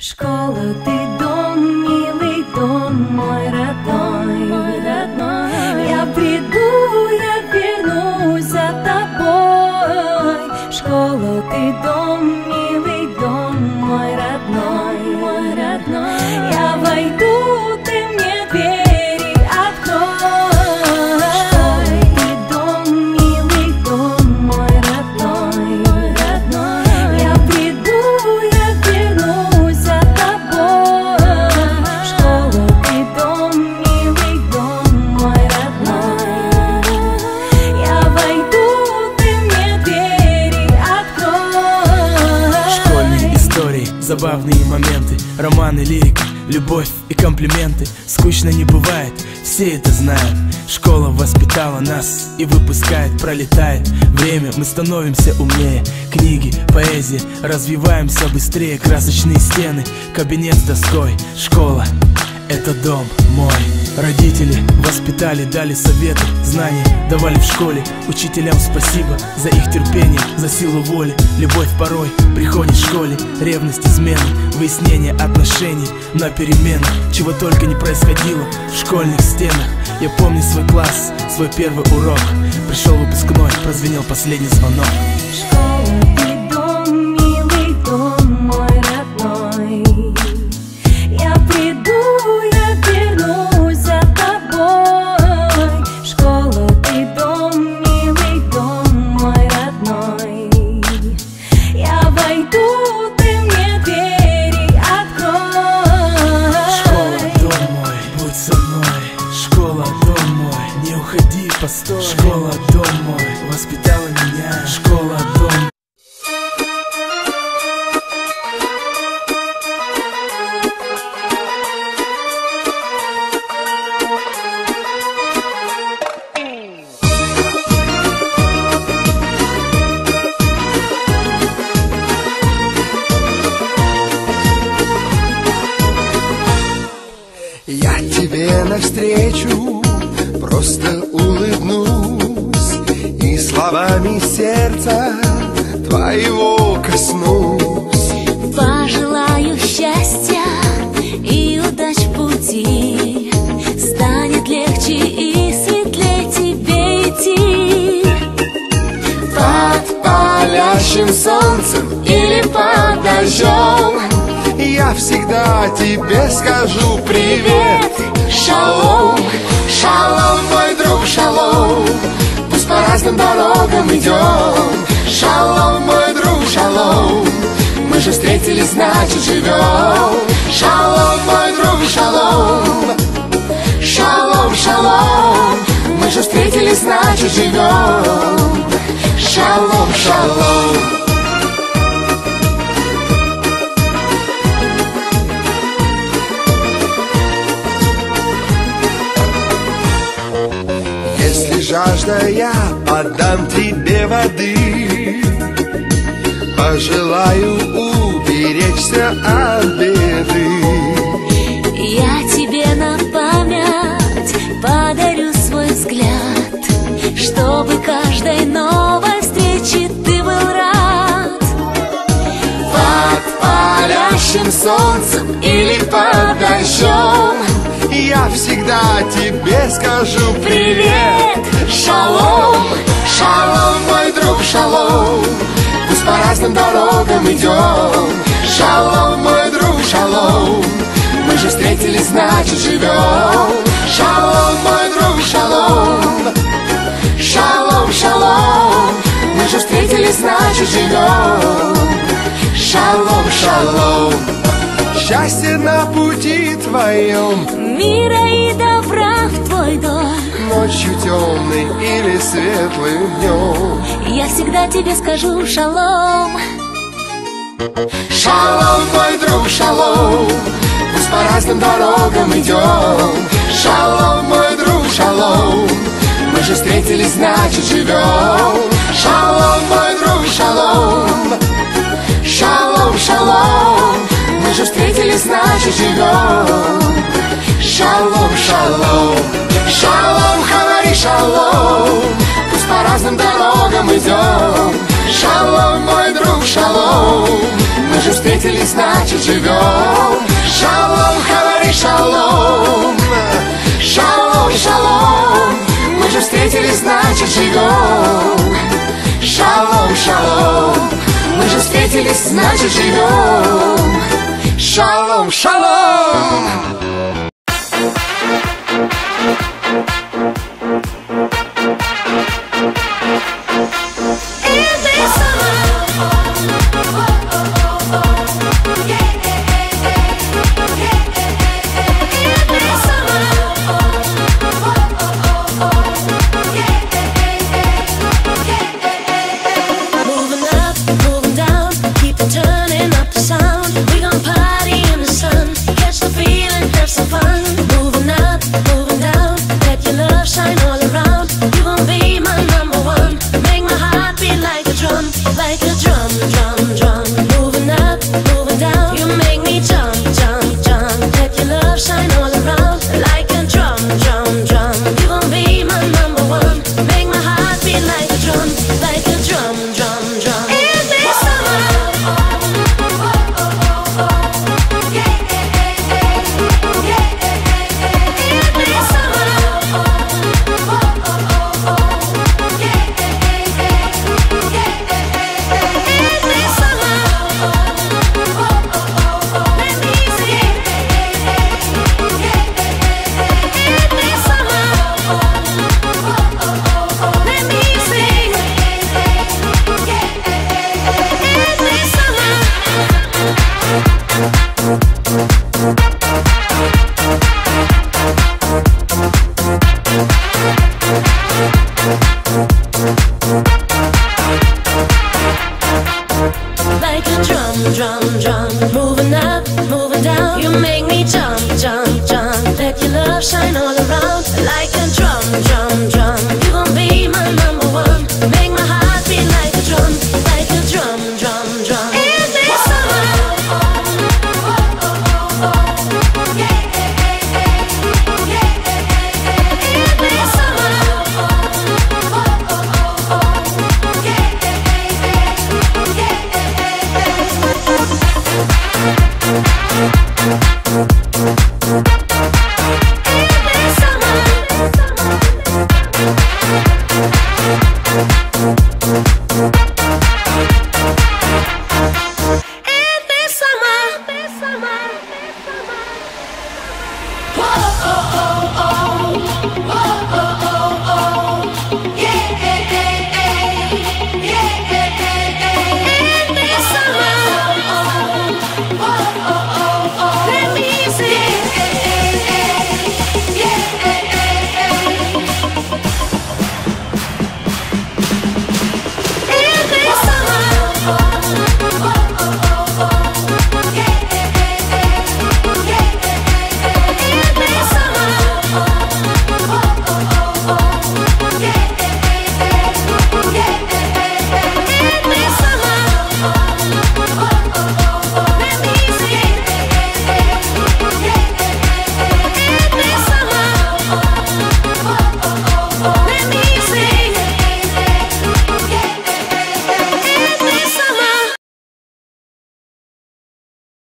Школа, ты дом, милый дом, мой родной, Я приду, я вернусь за тобой. Школа, ты дом, милый дом, мой родной, Я войду, ты мне двери открой. Школа, ты дом, милый дом, мой родной, Я приду, я вернусь за тобой. Школа, ты дом, милый дом, мой родной, Я войду, ты мне двери открой. Школьные истории, забавные моменты, романы, лирика, любовь и комплименты. Скучно не бывает, все это знают. Школа воспитала нас и выпускает, пролетает время, мы становимся умнее. Книги, поэзия, развиваемся быстрее. Красочные стены, кабинет с доской. Школа — это дом мой. Родители воспитали, дали советы, знания давали в школе. Учителям спасибо за их терпение, за силу воли. Любовь порой приходит в школе. Ревность, измены, выяснение отношений на переменах. Чего только не происходило в школьных стенах. Я помню свой класс, свой первый урок. Пришел выпускной, прозвенел последний звонок. Школа, ты дом, милый дом, мой родной, Я приду, я вернусь за тобой. Школа, ты дом, милый дом, мой родной, Я войду, ты мне двери открой. Школа, дом мой, будь со мной. Школа, дом мой, не уходи, постой. Школа, дом мой, воспитала меня. Школа, дом. Я тебе навстречу просто улыбнусь и словами сердца твоего коснусь. Пожелаю счастья и удач в пути, станет легче и светлее тебе идти. Под палящим солнцем или под дождем я всегда тебе скажу привет. Шалом, шалом, мой друг, шалом. Пусть по разным дорогам идем. Шалом, мой друг, шалом. Мы же встретились, значит живем. Шалом, мой друг, шалом. Шалом, шалом. Мы же встретились, значит живем. Шалом, шалом. Если жажда, я подам тебе воды. Пожелаю уберечься от беды. Я тебе на память подарю свой взгляд, чтобы каждой новой встрече ты был рад. Под палящим солнцем или под дождем я всегда тебе скажу привет. Шалом, шалом, мой друг, шалом. Пусть по разным дорогам идем. Шалом, мой друг, шалом. Мы же встретились, значит живем. Шалом, мой друг, шалом. Шалом, шалом. Мы же встретились, значит живем. Шалом, шалом. Счастье на пути твоем, Мира и добра в твой дом. ночью темной или светлым днем. Я всегда тебе скажу шалом. Шалом, мой друг, шалом. Пусть по разным дорогам идем. Шалом, мой друг, шалом. Мы же встретились, значит живем. Шалом, мой друг, шалом. Шалом, шалом. Мы же встретились, значит живем. Шалом, шалом. Шалом, хавари, шалом. Пусть по разным дорогам идем. Шалом, мой друг, шалом. Мы же встретились, значит живем. значит живем. Шалом, шалом. Мы же встретились, значит живем. Шалом, шалом. Like a drum, drum, drum. Moving up, moving down. You make me jump, jump, jump. Let your love shine all around. Like a drum, drum, drum. You gon' be my number one. Make my heart beat like a drum. Like a drum, drum, drum. In this summer. Like a drum, drum, drum. Moving up, moving down. You make me jump, jump, jump. Let your love shine all around. Like a drum, drum, drum. You gon' be my number one. Make my heart beat like a drum. Like a drum, drum, drum. In this summer. Whoa, oh, oh, oh. Whoa.